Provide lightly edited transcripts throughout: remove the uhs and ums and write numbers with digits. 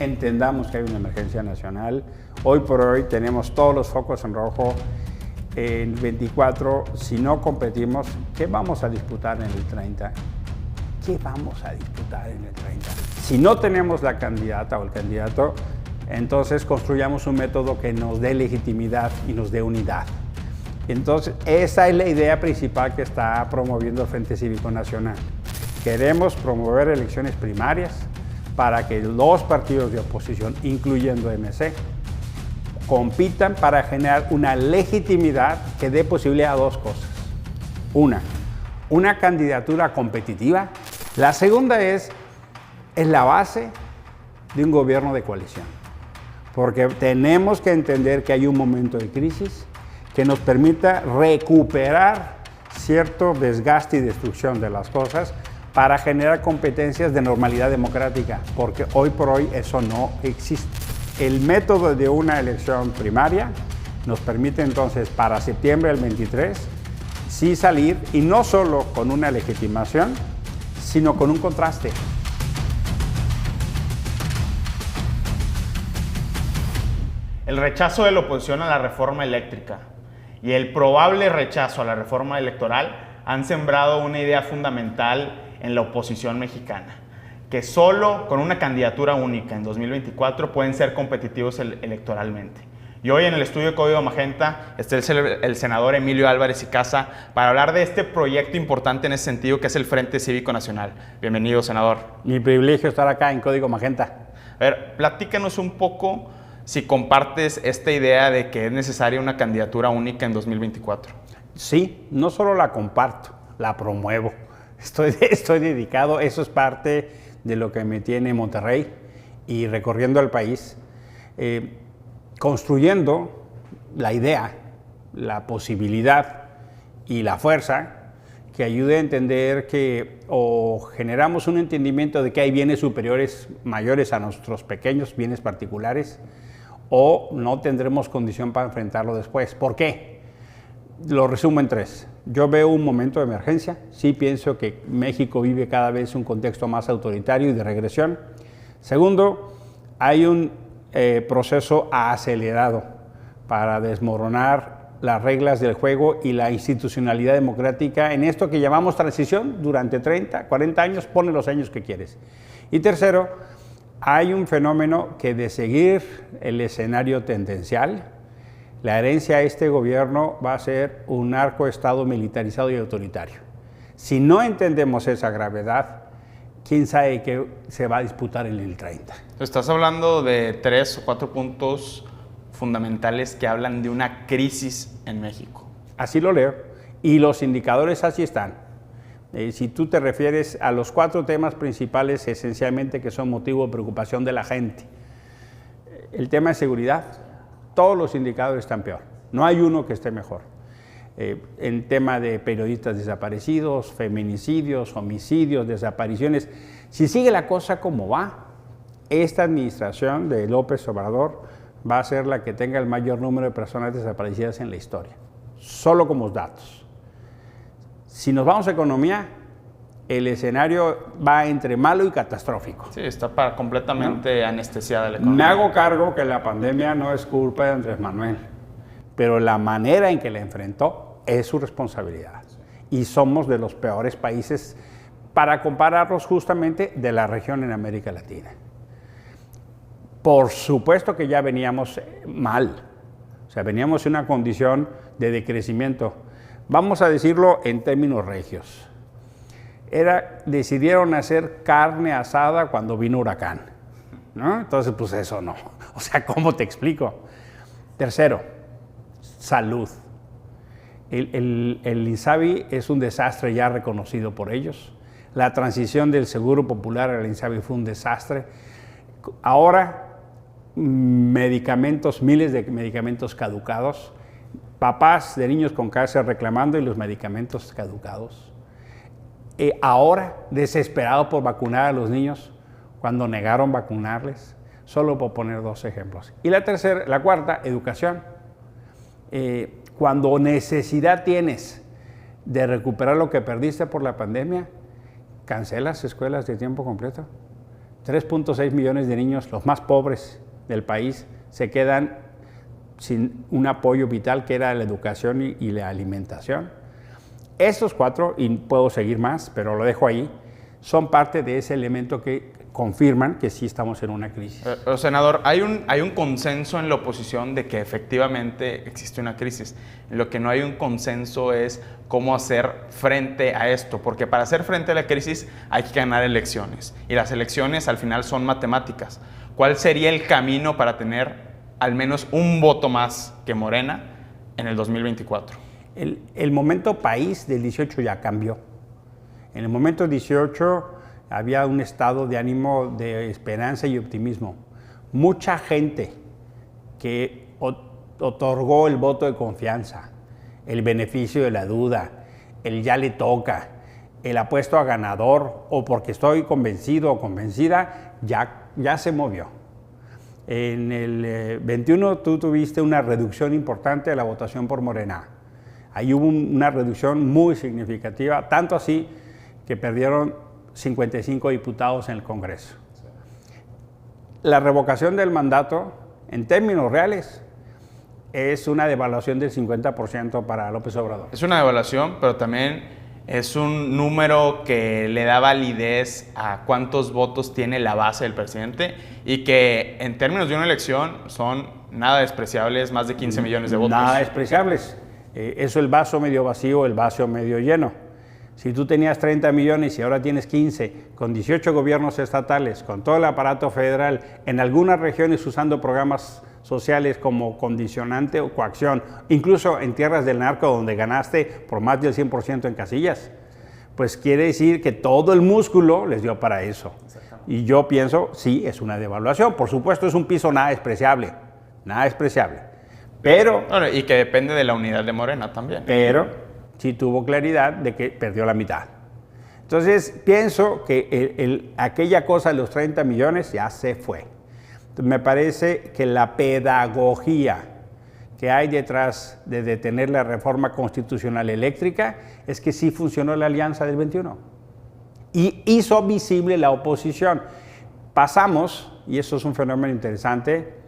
entendamos que hay una emergencia nacional. Hoy por hoy tenemos todos los focos en rojo. En 24, si no competimos, ¿qué vamos a disputar en el 30? ¿Qué vamos a disputar en el 30? Si no tenemos la candidata o el candidato, entonces construyamos un método que nos dé legitimidad y nos dé unidad. Entonces, esa es la idea principal que está promoviendo el Frente Cívico Nacional. Queremos promover elecciones primarias para que los partidos de oposición, incluyendo MC, compitan para generar una legitimidad que dé posibilidad a dos cosas. Una candidatura competitiva. La segunda es la base de un gobierno de coalición. Porque tenemos que entender que hay un momento de crisis que nos permita recuperar cierto desgaste y destrucción de las cosas para generar competencias de normalidad democrática, porque hoy por hoy eso no existe. El método de una elección primaria nos permite entonces para septiembre del 23 sí salir, y no solo con una legitimación, sino con un contraste. El rechazo de la oposición a la reforma eléctrica y el probable rechazo a la reforma electoral han sembrado una idea fundamental en la oposición mexicana, que solo con una candidatura única en 2024 pueden ser competitivos electoralmente. Y hoy en el estudio de Código Magenta está el senador Emilio Álvarez y Casa para hablar de este proyecto importante en ese sentido, que es el Frente Cívico Nacional. Bienvenido, senador. Mi privilegio estar acá en Código Magenta. A ver, platícanos un poco si compartes esta idea de que es necesaria una candidatura única en 2024. Sí, no solo la comparto, la promuevo. Estoy dedicado, eso es parte de lo que me tiene en Monterrey y recorriendo el país, construyendo la idea, la posibilidad y la fuerza que ayude a entender que o generamos un entendimiento de que hay bienes superiores mayores a nuestros pequeños bienes particulares, o no tendremos condición para enfrentarlo después. ¿Por qué? Lo resumo en tres. Yo veo un momento de emergencia. Sí pienso que México vive cada vez un contexto más autoritario y de regresión. Segundo, hay un proceso acelerado para desmoronar las reglas del juego y la institucionalidad democrática en esto que llamamos transición durante 30, 40 años, ponle los años que quieres. Y tercero, hay un fenómeno que de seguir el escenario tendencial, la herencia a este gobierno va a ser un narcoestado militarizado y autoritario. Si no entendemos esa gravedad, quién sabe qué se va a disputar en el 30. Estás hablando de 3 o 4 puntos fundamentales que hablan de una crisis en México. Así lo leo, y los indicadores así están. Si tú te refieres a los 4 temas principales esencialmente que son motivo de preocupación de la gente, el tema de seguridad, todos los indicadores están peor, no hay uno que esté mejor. En tema de periodistas desaparecidos, feminicidios, homicidios, desapariciones, si sigue la cosa como va, esta administración de López Obrador va a ser la que tenga el mayor número de personas desaparecidas en la historia, solo como datos. Si nos vamos a economía, el escenario va entre malo y catastrófico. Sí, está completamente anestesiada la economía. Me hago cargo que la pandemia no es culpa de Andrés Manuel, pero la manera en que la enfrentó es su responsabilidad. Y somos de los peores países para compararlos justamente de la región en América Latina. Por supuesto que ya veníamos mal, o sea, veníamos en una condición de decrecimiento. Vamos a decirlo en términos regios. Decidieron hacer carne asada cuando vino huracán, ¿no? Entonces, pues eso no. O sea, ¿cómo te explico? Tercero, salud. El INSABI es un desastre ya reconocido por ellos. La transición del Seguro Popular al INSABI fue un desastre. Ahora, medicamentos, miles de medicamentos caducados. Papás de niños con cáncer reclamando y los medicamentos caducados. Ahora, desesperado por vacunar a los niños cuando negaron vacunarles, solo por poner 2 ejemplos. Y la cuarta, educación. Cuando necesidad tienes de recuperar lo que perdiste por la pandemia, cancelas escuelas de tiempo completo. 3.6 millones de niños, los más pobres del país, se quedan sin un apoyo vital que era la educación y la alimentación. Estos 4, y puedo seguir más, pero lo dejo ahí, son parte de ese elemento que confirman que sí estamos en una crisis. Senador, hay un consenso en la oposición de que efectivamente existe una crisis. Lo que no hay un consenso es cómo hacer frente a esto, porque para hacer frente a la crisis hay que ganar elecciones, y las elecciones al final son matemáticas. ¿Cuál sería el camino para tener al menos un voto más que Morena en el 2024? El momento país del 18 ya cambió. En el momento 18 había un estado de ánimo de esperanza y optimismo. Mucha gente que otorgó el voto de confianza, el beneficio de la duda, el ya le toca, el apuesto a ganador o porque estoy convencido o convencida, ya se movió. En el 21 tú tuviste una reducción importante de la votación por Morena. Ahí hubo una reducción muy significativa, tanto así que perdieron 55 diputados en el Congreso. La revocación del mandato, en términos reales, es una devaluación del 50% para López Obrador. Es una devaluación, pero también es un número que le da validez a cuántos votos tiene la base del presidente y que en términos de una elección son nada despreciables, más de 15 millones de votos. Nada despreciables. Eso el vaso medio vacío, el vaso medio lleno. Si tú tenías 30 millones y ahora tienes 15, con 18 gobiernos estatales, con todo el aparato federal, en algunas regiones usando programas sociales como condicionante o coacción, incluso en tierras del narco donde ganaste por más del 100% en casillas, pues quiere decir que todo el músculo les dio para eso. Y yo pienso, sí, es una devaluación. Por supuesto, es un piso nada despreciable, pero... Bueno, y que depende de la unidad de Morena también. Pero sí tuvo claridad de que perdió la mitad. Entonces, pienso que aquella cosa de los 30 millones ya se fue. Entonces, me parece que la pedagogía que hay detrás de detener la reforma constitucional eléctrica es que sí funcionó la alianza del 21 y hizo visible la oposición. Pasamos, y eso es un fenómeno interesante,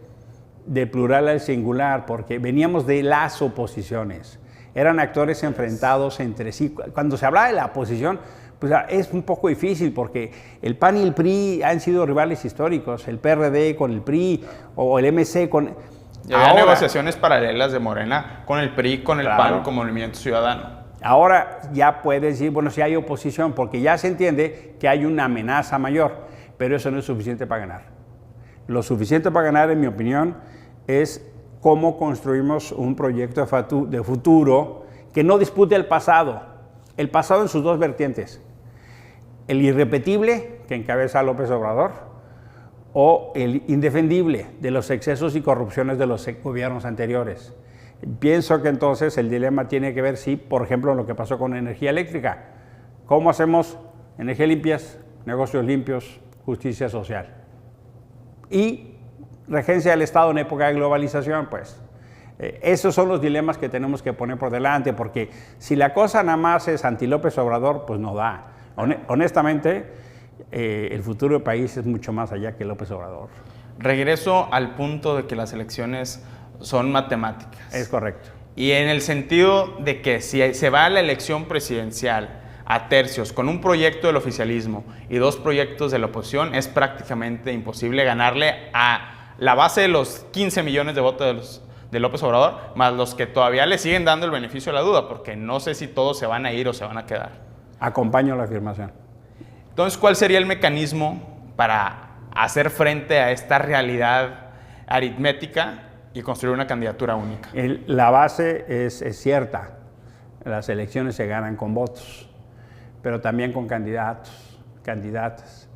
de plural al singular, porque veníamos de las oposiciones. Eran actores enfrentados entre sí. Cuando se hablaba de la oposición, pues es un poco difícil porque el PAN y el PRI han sido rivales históricos, el PRD con el PRI o el MC con... Y había negociaciones paralelas de Morena con el PRI, con el PAN como Movimiento Ciudadano. Ahora ya puede decir, bueno, sí hay oposición, porque ya se entiende que hay una amenaza mayor, pero eso no es suficiente para ganar. Lo suficiente para ganar, en mi opinión, es cómo construimos un proyecto de futuro que no dispute el pasado en sus dos vertientes, el irrepetible que encabeza López Obrador o el indefendible de los excesos y corrupciones de los gobiernos anteriores. Pienso que entonces el dilema tiene que ver, sí, por ejemplo, lo que pasó con energía eléctrica. ¿Cómo hacemos energía limpias, negocios limpios, justicia social? Y regencia del Estado en época de globalización, pues. Esos son los dilemas que tenemos que poner por delante, porque si la cosa nada más es anti López Obrador, pues no da. Honestamente, el futuro del país es mucho más allá que López Obrador. Regreso al punto de que las elecciones son matemáticas. Es correcto. Y en el sentido de que si se va a la elección presidencial a tercios con un proyecto del oficialismo y dos proyectos de la oposición, es prácticamente imposible ganarle a la base de los 15 millones de votos de López Obrador, más los que todavía le siguen dando el beneficio de la duda, porque no sé si todos se van a ir o se van a quedar. Acompaño la afirmación. Entonces, ¿cuál sería el mecanismo para hacer frente a esta realidad aritmética y construir una candidatura única? La base es cierta. Las elecciones se ganan con votos, pero también con candidatos, candidatas.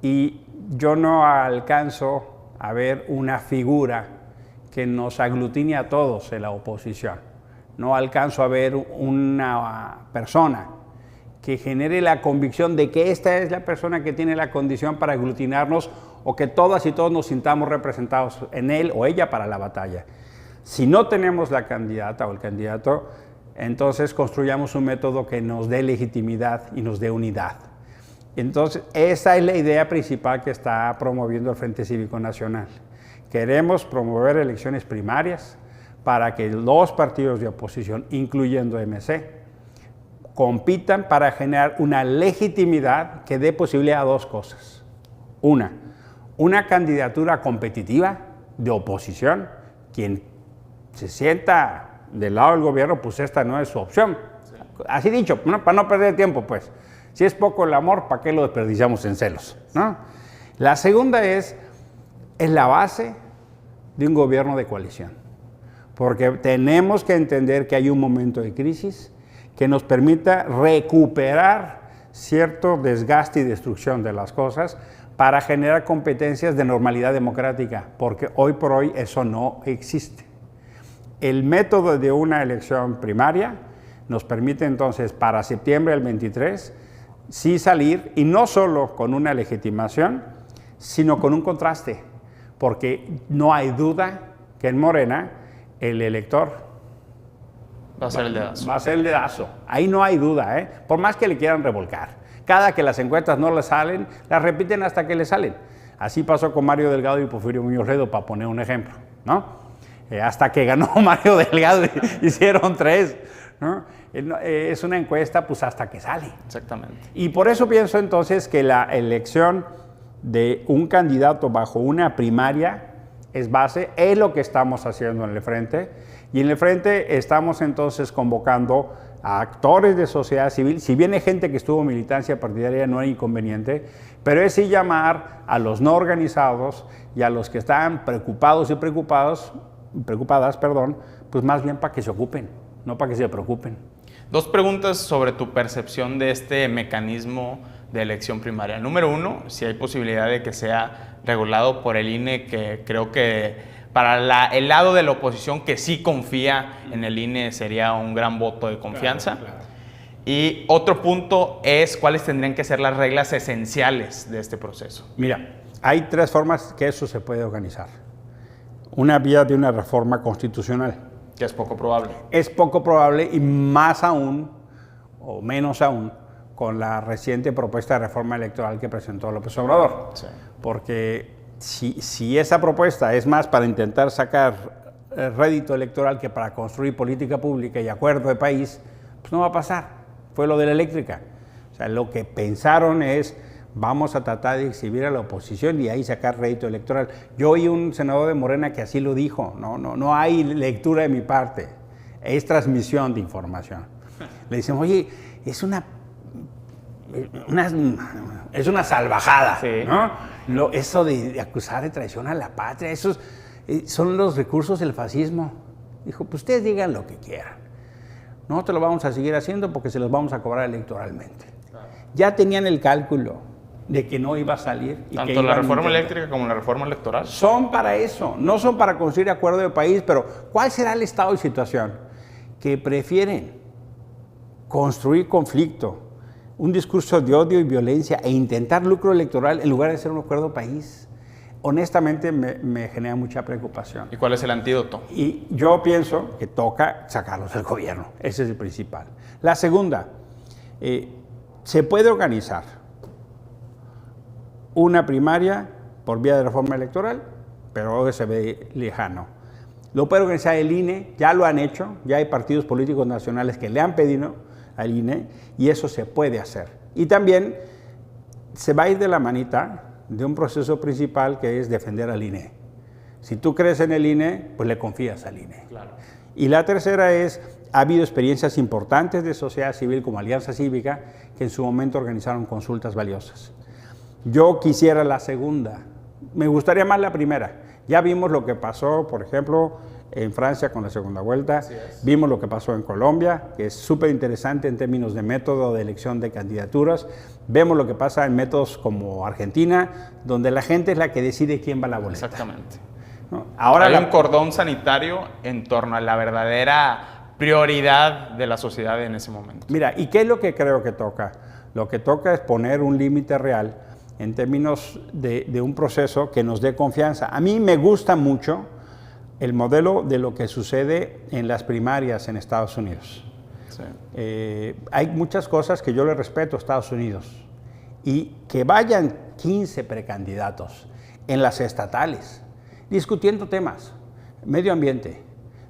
Y yo no alcanzo a ver una figura que nos aglutine a todos en la oposición. No alcanzo a ver una persona que genere la convicción de que esta es la persona que tiene la condición para aglutinarnos o que todas y todos nos sintamos representados en él o ella para la batalla. Si no tenemos la candidata o el candidato, entonces construyamos un método que nos dé legitimidad y nos dé unidad. Entonces, esa es la idea principal que está promoviendo el Frente Cívico Nacional. Queremos promover elecciones primarias para que los partidos de oposición, incluyendo MC, compitan para generar una legitimidad que dé posibilidad a dos cosas. Una candidatura competitiva de oposición. Quien se sienta del lado del gobierno, pues esta no es su opción. Sí. Así dicho, ¿no? Para no perder tiempo, pues. Si es poco el amor, ¿para qué lo desperdiciamos en celos? ¿No? La segunda es la base de un gobierno de coalición. Porque tenemos que entender que hay un momento de crisis que nos permita recuperar cierto desgaste y destrucción de las cosas para generar competencias de normalidad democrática, porque hoy por hoy eso no existe. El método de una elección primaria nos permite entonces para septiembre del 23 sí salir, y no solo con una legitimación, sino con un contraste, porque no hay duda que en Morena el elector va a ser el dedazo. Va a ser el dedazo. Ahí no hay duda, ¿eh? Por más que le quieran revolcar. Cada que las encuestas no le salen, las repiten hasta que le salen. Así pasó con Mario Delgado y Porfirio Muñoz Ledo, para poner un ejemplo, ¿no? Hasta que ganó Mario Delgado hicieron 3, ¿no? Es una encuesta, pues hasta que sale. Exactamente. Y por eso pienso entonces que la elección de un candidato bajo una primaria es base, es lo que estamos haciendo en el Frente. Y en el Frente estamos entonces convocando a actores de sociedad civil. Si viene gente que estuvo en militancia partidaria, no hay inconveniente, pero es sí llamar a los no organizados y a los que están preocupadas, pues más bien para que se ocupen, no para que se preocupen. 2 preguntas sobre tu percepción de este mecanismo de elección primaria. Número 1, si hay posibilidad de que sea regulado por el INE, que creo que para el lado de la oposición que sí confía en el INE sería un gran voto de confianza. Claro. Y otro punto es cuáles tendrían que ser las reglas esenciales de este proceso. Mira, hay 3 formas que eso se puede organizar. Una vía de una reforma constitucional. Que es poco probable. Es poco probable, y más aún, o menos aún, con la reciente propuesta de reforma electoral que presentó López Obrador. Sí. Porque si esa propuesta es más para intentar sacar rédito electoral que para construir política pública y acuerdo de país, pues no va a pasar. Fue lo de la eléctrica. O sea, lo que pensaron es, vamos a tratar de exhibir a la oposición y ahí sacar rédito electoral. Yo oí un senador de Morena que así lo dijo. No hay lectura de mi parte, es transmisión de información. Le decimos, oye, es una salvajada, sí, ¿no? Eso de acusar de traición a la patria, esos son los recursos del fascismo. Dijo, pues ustedes digan lo que quieran. Nosotros lo vamos a seguir haciendo porque se los vamos a cobrar electoralmente. Claro. Ya tenían el cálculo de que no iba a salir. Y tanto la reforma eléctrica como la reforma electoral. Son para eso, no son para construir acuerdo de país, pero ¿cuál será el estado de situación? Que prefieren construir conflicto, un discurso de odio y violencia e intentar lucro electoral en lugar de hacer un acuerdo de país. Honestamente me genera mucha preocupación. ¿Y cuál es el antídoto? Y yo pienso que toca sacarlos del gobierno, ese es el principal. La segunda, se puede organizar una primaria por vía de reforma electoral, pero hoy se ve lejano. Lo puede organizar el INE, ya lo han hecho, ya hay partidos políticos nacionales que le han pedido al INE y eso se puede hacer. Y también se va a ir de la manita de un proceso principal que es defender al INE. Si tú crees en el INE, pues le confías al INE. Claro. Y la tercera es, ha habido experiencias importantes de sociedad civil como Alianza Cívica que en su momento organizaron consultas valiosas. Yo quisiera la segunda, me gustaría más la primera. Ya vimos lo que pasó, por ejemplo, en Francia con la segunda vuelta, vimos lo que pasó en Colombia, que es súper interesante en términos de método de elección de candidaturas, vemos lo que pasa en métodos como Argentina, donde la gente es la que decide quién va a la boleta. Exactamente. ¿No? Ahora hay un cordón sanitario en torno a la verdadera prioridad de la sociedad en ese momento. Mira, ¿y qué es lo que creo que toca? Lo que toca es poner un límite real en términos de un proceso que nos dé confianza. A mí me gusta mucho el modelo de lo que sucede en las primarias en Estados Unidos. Sí. Hay muchas cosas que yo le respeto a Estados Unidos y que vayan 15 precandidatos en las estatales discutiendo temas, medio ambiente,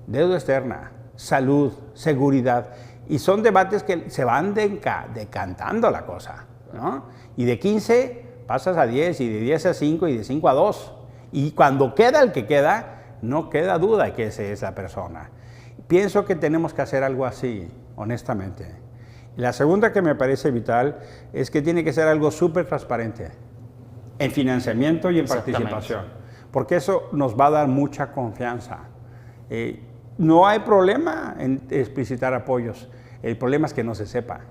deuda externa, salud, seguridad, y son debates que se van decantando la cosa, ¿no? Y de 15 pasas a 10, y de 10 a 5, y de 5 a 2, y cuando queda el que queda, no queda duda que esa es la persona. Pienso que tenemos que hacer algo así, honestamente. La segunda que me parece vital es que tiene que ser algo súper transparente en financiamiento y en participación, porque eso nos va a dar mucha confianza. No hay problema en explicitar apoyos, el problema es que no se sepa,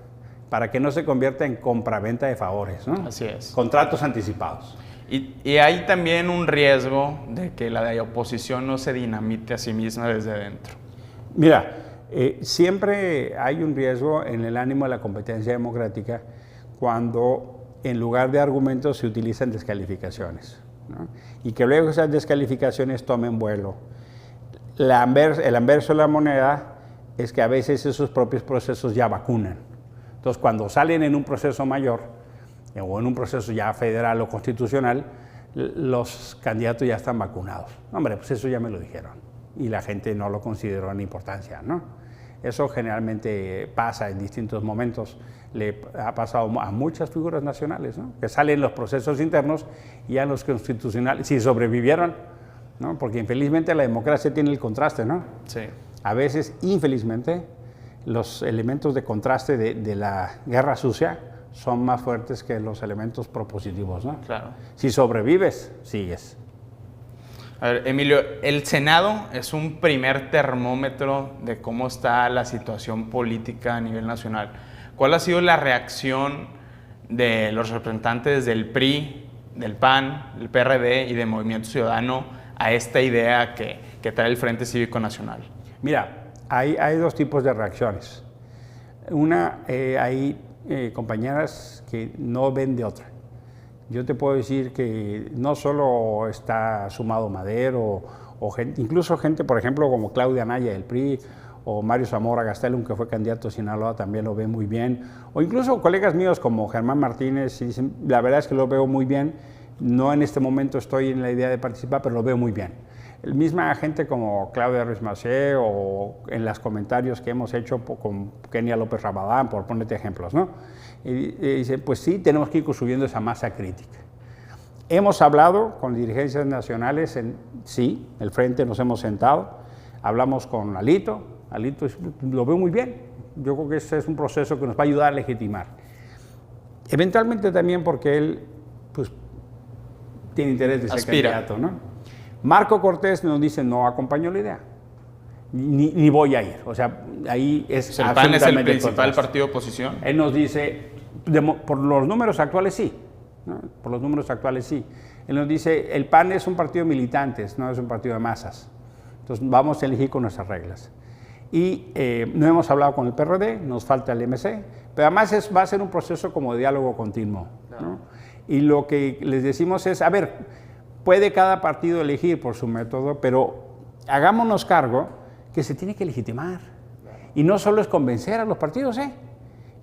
para que no se convierta en compraventa de favores, ¿no? Así es. Contratos anticipados. Y hay también un riesgo de que la oposición no se dinamite a sí misma desde dentro. Mira, siempre hay un riesgo en el ánimo de la competencia democrática cuando en lugar de argumentos se utilizan descalificaciones, ¿no? Y que luego esas descalificaciones tomen vuelo. El anverso de la moneda es que a veces esos propios procesos ya vacunan. Entonces, cuando salen en un proceso mayor o en un proceso ya federal o constitucional, los candidatos ya están vacunados. Hombre, pues eso ya me lo dijeron y la gente no lo consideró en importancia, ¿no? Eso generalmente pasa en distintos momentos. Le ha pasado a muchas figuras nacionales, ¿no? Que salen los procesos internos y ya los constitucionales, si sobrevivieron, ¿no? Porque infelizmente la democracia tiene el contraste, ¿no? Sí. A veces, infelizmente, los elementos de contraste de la guerra sucia son más fuertes que los elementos propositivos, ¿no? Claro. Si sobrevives, sigues. A ver, Emilio, el Senado es un primer termómetro de cómo está la situación política a nivel nacional. ¿Cuál ha sido la reacción de los representantes del PRI, del PAN, del PRD y de Movimiento Ciudadano a esta idea que trae el Frente Cívico Nacional? Mira, hay dos tipos de reacciones. Una, hay compañeras que no ven de otra. Yo te puedo decir que no solo está sumado Madero, incluso gente, por ejemplo, como Claudia Anaya del PRI, o Mario Zamora Gastelum, que fue candidato a Sinaloa, también lo ve muy bien, o incluso colegas míos como Germán Martínez, y dicen, la verdad es que lo veo muy bien, no en este momento estoy en la idea de participar, pero lo veo muy bien. El misma gente como Claudia Ruiz Massieu, o en los comentarios que hemos hecho con Kenia López Rabadán, por ponerte ejemplos, ¿no? Y dice, pues sí, tenemos que ir construyendo esa masa crítica. Hemos hablado con dirigencias nacionales, sí, el Frente nos hemos sentado, hablamos con Alito lo veo muy bien, yo creo que ese es un proceso que nos va a ayudar a legitimar. Eventualmente también porque él, pues, tiene interés de ser candidato, ¿no? Marco Cortés nos dice, no acompañó la idea, ni voy a ir, o sea, ahí es ¿El PAN es el principal partido de oposición? Él nos dice, por los números actuales sí, ¿no? Por los números actuales sí. Él nos dice, el PAN es un partido de militantes, no es un partido de masas, entonces vamos a elegir con nuestras reglas. Y no hemos hablado con el PRD, nos falta el MC, pero además va a ser un proceso como de diálogo continuo, ¿no? Y lo que les decimos es, a ver, puede cada partido elegir por su método, pero hagámonos cargo que se tiene que legitimar. Y no solo es convencer a los partidos,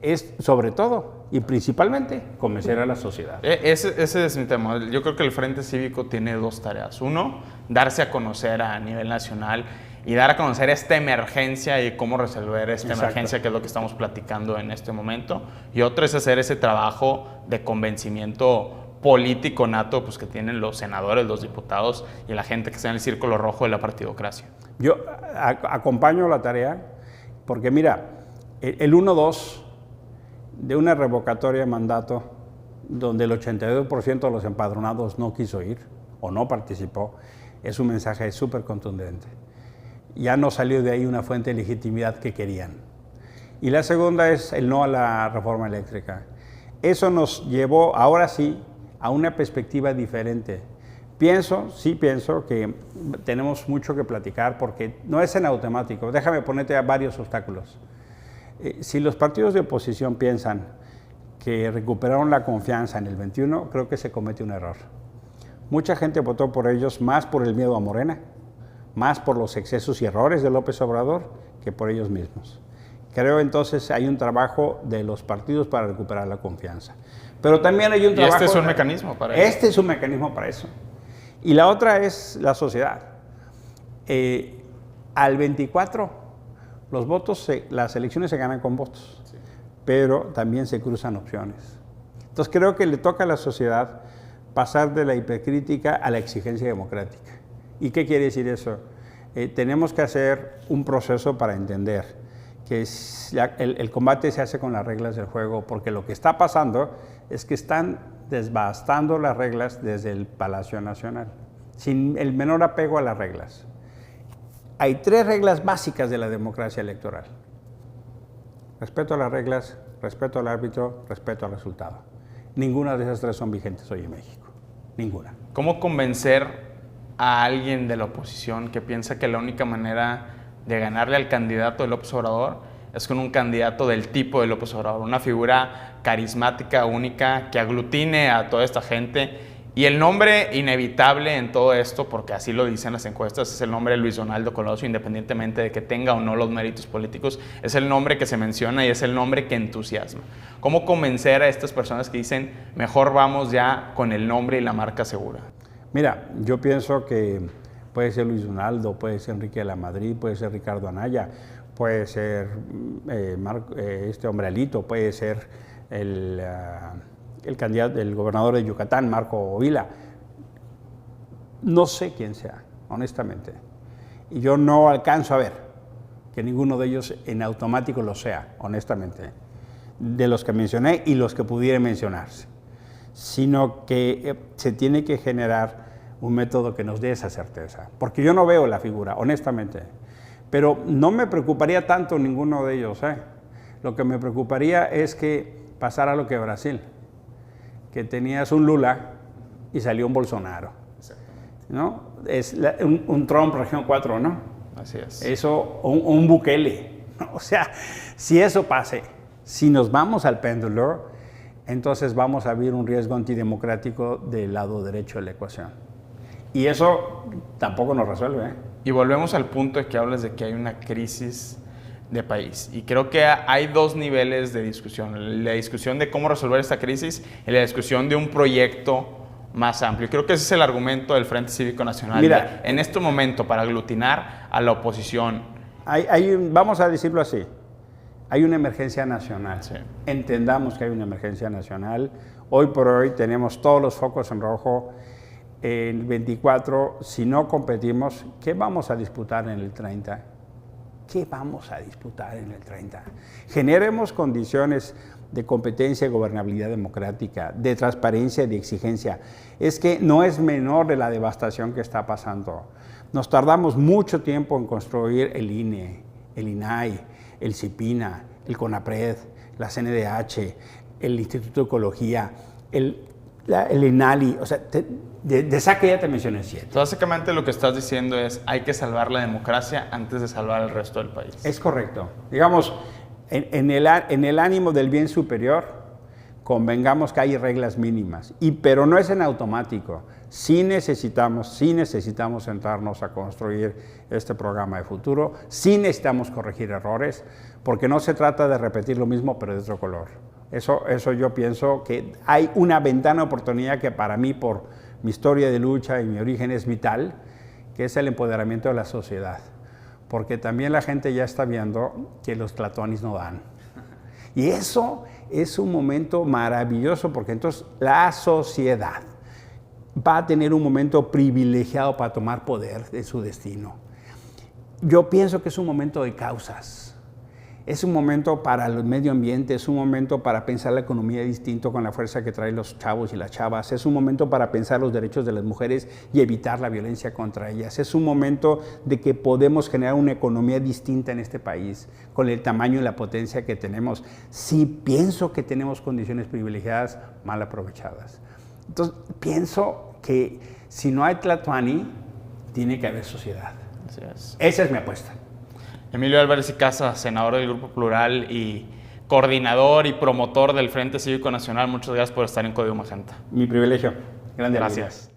es sobre todo y principalmente convencer a la sociedad. Ese es mi tema. Yo creo que el Frente Cívico tiene dos tareas. Uno, darse a conocer a nivel nacional y dar a conocer esta emergencia y cómo resolver esta emergencia, que es lo que estamos platicando en este momento. Y otro es hacer ese trabajo de convencimiento político nato, pues, que tienen los senadores, los diputados y la gente que está en el círculo rojo de la partidocracia. Yo acompaño la tarea porque, mira, el 1-2 de una revocatoria de mandato donde el 82% de los empadronados no quiso ir o no participó, es un mensaje súper contundente. Ya no salió de ahí una fuente de legitimidad que querían. Y la segunda es el no a la reforma eléctrica. Eso nos llevó, ahora sí, a una perspectiva diferente. Pienso que tenemos mucho que platicar porque no es en automático. Déjame ponerte varios obstáculos. Si los partidos de oposición piensan que recuperaron la confianza en el 21, creo que se comete un error. Mucha gente votó por ellos más por el miedo a Morena, más por los excesos y errores de López Obrador que por ellos mismos. Creo entonces hay un trabajo de los partidos para recuperar la confianza. Pero también hay un trabajo... Y este es un mecanismo para eso. Este es un mecanismo para eso. Y la otra es la sociedad. Al 24, los votos, las elecciones se ganan con votos, sí, pero también se cruzan opciones. Entonces creo que le toca a la sociedad pasar de la hipercrítica a la exigencia democrática. ¿Y qué quiere decir eso? Tenemos que hacer un proceso para entender que el combate se hace con las reglas del juego, porque lo que está pasando es que están desbastando las reglas desde el Palacio Nacional, sin el menor apego a las reglas. Hay 3 reglas básicas de la democracia electoral: respeto a las reglas, respeto al árbitro, respeto al resultado. Ninguna de esas 3 son vigentes hoy en México, ninguna. ¿Cómo convencer a alguien de la oposición que piensa que la única manera de ganarle al candidato de López Obrador es con un candidato del tipo de López Obrador, una figura carismática, única, que aglutine a toda esta gente? Y el nombre inevitable en todo esto, porque así lo dicen las encuestas, es el nombre de Luis Donaldo Colosio, independientemente de que tenga o no los méritos políticos, es el nombre que se menciona y es el nombre que entusiasma. ¿Cómo convencer a estas personas que dicen, mejor vamos ya con el nombre y la marca segura? Mira, yo pienso que puede ser Luis Donaldo, puede ser Enrique de la Madrid, puede ser Ricardo Anaya, puede ser este hombre Alito, puede ser el candidato, el gobernador de Yucatán, Marco Vila. No sé quién sea, honestamente. Y yo no alcanzo a ver que ninguno de ellos en automático lo sea, honestamente, de los que mencioné y los que pudiera mencionarse. Sino que se tiene que generar un método que nos dé esa certeza. Porque yo no veo la figura, honestamente. Pero no me preocuparía tanto ninguno de ellos. Lo que me preocuparía es que pasara lo que Brasil, que tenías un Lula y salió un Bolsonaro, ¿no? Es un Trump región 4, ¿no? Así es. Eso, un Bukele. O sea, si eso pase, si nos vamos al péndulo, entonces vamos a ver un riesgo antidemocrático del lado derecho de la ecuación. Y eso tampoco nos resuelve. Y volvemos al punto de que hablas de que hay una crisis de país. Y creo que hay 2 niveles de discusión. La discusión de cómo resolver esta crisis y la discusión de un proyecto más amplio. Creo que ese es el argumento del Frente Cívico Nacional. Mira, en este momento, para aglutinar a la oposición. Vamos a decirlo así. Hay una emergencia nacional. Sí. Entendamos que hay una emergencia nacional. Hoy por hoy tenemos todos los focos en rojo. El 24, si no competimos, ¿qué vamos a disputar en el 30? ¿Qué vamos a disputar en el 30? Generemos condiciones de competencia y gobernabilidad democrática, de transparencia y de exigencia. Es que no es menor de la devastación que está pasando. Nos tardamos mucho tiempo en construir el INE, el INAI, el CIPINA, el CONAPRED, la CNDH, el Instituto de Ecología, el INALI, o sea, de saque ya te mencioné 7. Entonces, básicamente lo que estás diciendo es hay que salvar la democracia antes de salvar el resto del país. Es correcto. Digamos, en el ánimo del bien superior, convengamos que hay reglas mínimas, pero no es en automático. Sí necesitamos sentarnos a construir este programa de futuro, sí necesitamos corregir errores, porque no se trata de repetir lo mismo, pero de otro color. Eso yo pienso que hay una ventana de oportunidad que para mí, por mi historia de lucha y mi origen, es vital, que es el empoderamiento de la sociedad. Porque también la gente ya está viendo que los tlatoanis no dan. Y eso es un momento maravilloso, porque entonces la sociedad va a tener un momento privilegiado para tomar poder de su destino. Yo pienso que es un momento de causas. Es un momento para el medio ambiente, es un momento para pensar la economía distinto con la fuerza que traen los chavos y las chavas, es un momento para pensar los derechos de las mujeres y evitar la violencia contra ellas, es un momento de que podemos generar una economía distinta en este país, con el tamaño y la potencia que tenemos. Sí pienso que tenemos condiciones privilegiadas mal aprovechadas. Entonces, pienso que si no hay tlatoani, tiene que haber sociedad. Así es. Esa es mi apuesta. Emilio Álvarez y Casa, senador del Grupo Plural y coordinador y promotor del Frente Cívico Nacional, muchas gracias por estar en Código Magenta. Mi privilegio. Grande. Gracias.